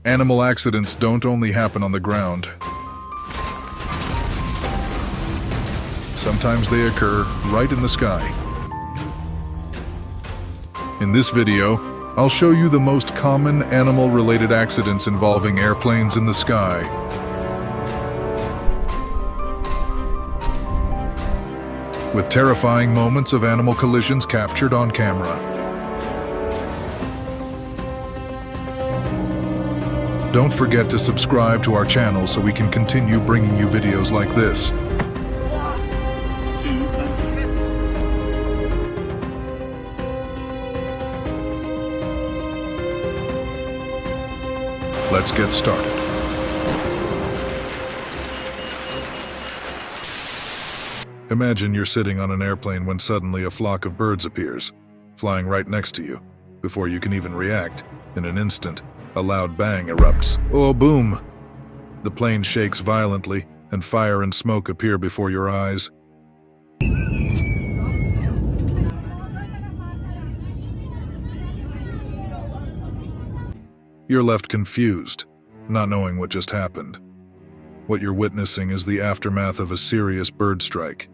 Animal accidents don't only happen on the ground. Sometimes they occur right in the sky. In this video, I'll show you the most common animal-related accidents involving airplanes in the sky. With terrifying moments of animal collisions captured on camera. Don't forget to subscribe to our channel so we can continue bringing you videos like this. Let's get started. Imagine you're sitting on an airplane when suddenly a flock of birds appears, flying right next to you. Before you can even react, in an instant, a loud bang erupts. Oh, boom! The plane shakes violently, and fire and smoke appear before your eyes. You're left confused, not knowing what just happened. What you're witnessing is the aftermath of a serious bird strike.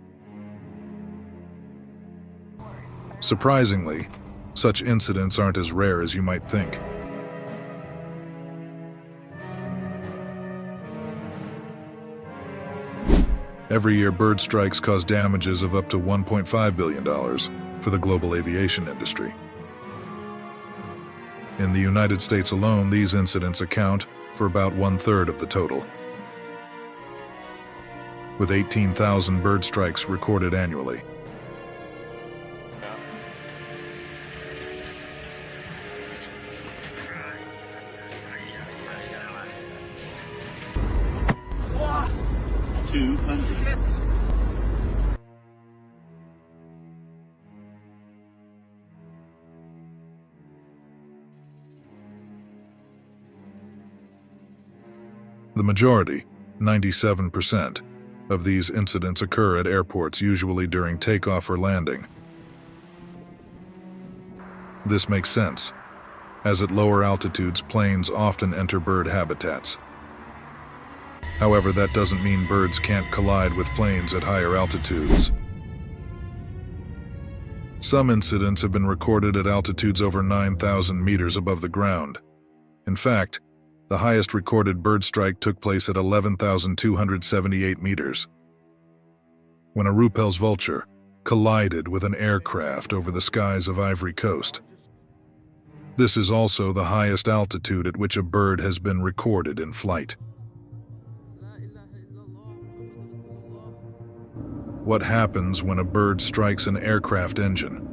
Surprisingly, such incidents aren't as rare as you might think. Every year, bird strikes cause damages of up to $1.5 billion for the global aviation industry. In the United States alone, these incidents account for about 1/3 of the total, with 18,000 bird strikes recorded annually. The majority, 97%, of these incidents occur at airports, usually during takeoff or landing. This makes sense, as at lower altitudes, planes often enter bird habitats. However, that doesn't mean birds can't collide with planes at higher altitudes. Some incidents have been recorded at altitudes over 9,000 meters above the ground. In fact, the highest recorded bird strike took place at 11,278 meters, when a Ruppel's vulture collided with an aircraft over the skies of Ivory Coast. This is also the highest altitude at which a bird has been recorded in flight. What happens when a bird strikes an aircraft engine?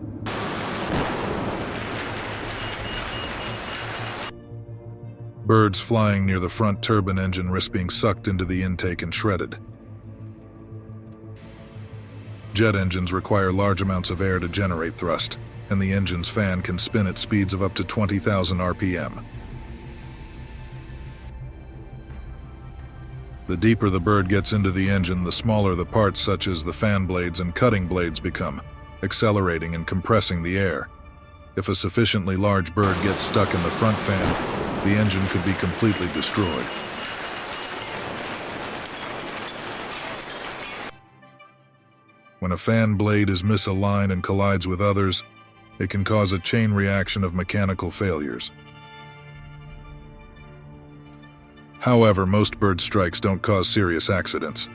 Birds flying near the front turbine engine risk being sucked into the intake and shredded. Jet engines require large amounts of air to generate thrust, and the engine's fan can spin at speeds of up to 20,000 RPM. The deeper the bird gets into the engine, the smaller the parts such as the fan blades and cutting blades become, accelerating and compressing the air. If a sufficiently large bird gets stuck in the front fan, the engine could be completely destroyed. When a fan blade is misaligned and collides with others, it can cause a chain reaction of mechanical failures. However, most bird strikes don't cause serious accidents.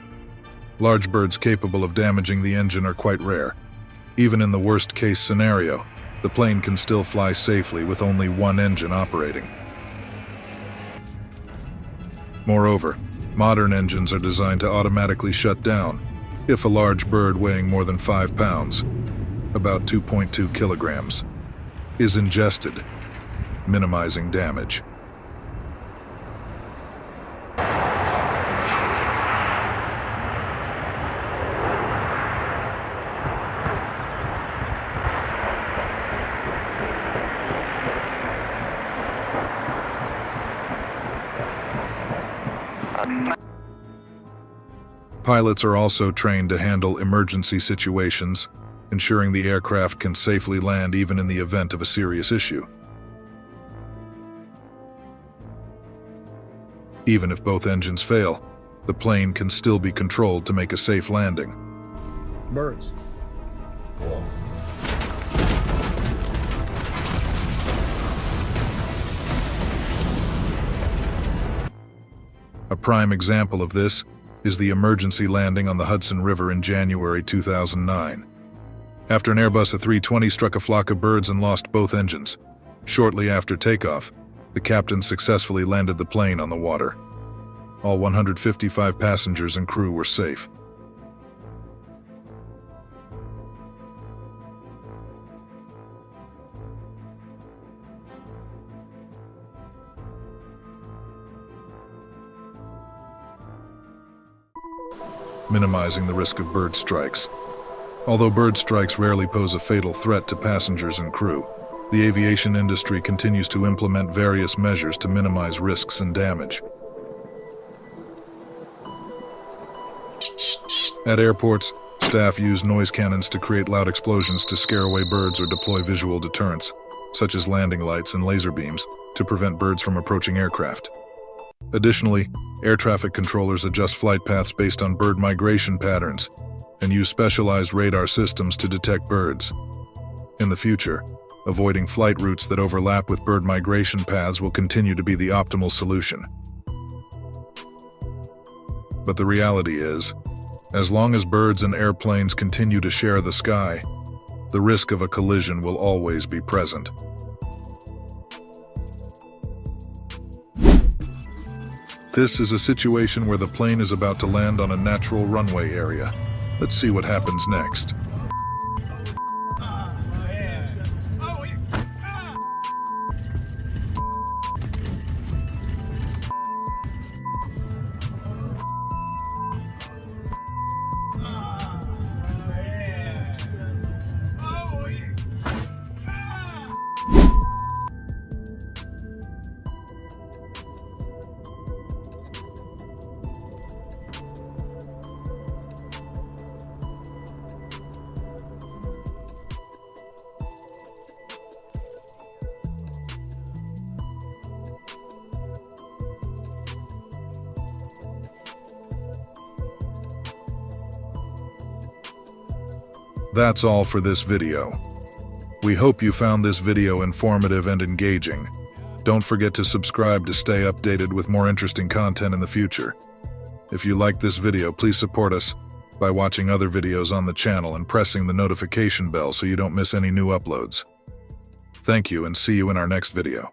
Large birds capable of damaging the engine are quite rare. Even in the worst-case scenario, the plane can still fly safely with only one engine operating. Moreover, modern engines are designed to automatically shut down if a large bird weighing more than 5 pounds, about 2.2 kilograms, is ingested, minimizing damage. Pilots are also trained to handle emergency situations, ensuring the aircraft can safely land even in the event of a serious issue. Even if both engines fail, the plane can still be controlled to make a safe landing. Birds. A prime example of this is the emergency landing on the Hudson River in January 2009. After an Airbus A320 struck a flock of birds and lost both engines, shortly after takeoff, the captain successfully landed the plane on the water. All 155 passengers and crew were safe. Minimizing the risk of bird strikes. Although bird strikes rarely pose a fatal threat to passengers and crew, the aviation industry continues to implement various measures to minimize risks and damage. At airports, staff use noise cannons to create loud explosions to scare away birds or deploy visual deterrents, such as landing lights and laser beams, to prevent birds from approaching aircraft. Additionally, air traffic controllers adjust flight paths based on bird migration patterns and use specialized radar systems to detect birds. In the future, avoiding flight routes that overlap with bird migration paths will continue to be the optimal solution. But the reality is, as long as birds and airplanes continue to share the sky, the risk of a collision will always be present. This is a situation where the plane is about to land on a natural runway area. Let's see what happens next. That's all for this video. We hope you found this video informative and engaging. Don't forget to subscribe to stay updated with more interesting content in the future. If you liked this video, please support us by watching other videos on the channel and pressing the notification bell so you don't miss any new uploads. Thank you and see you in our next video.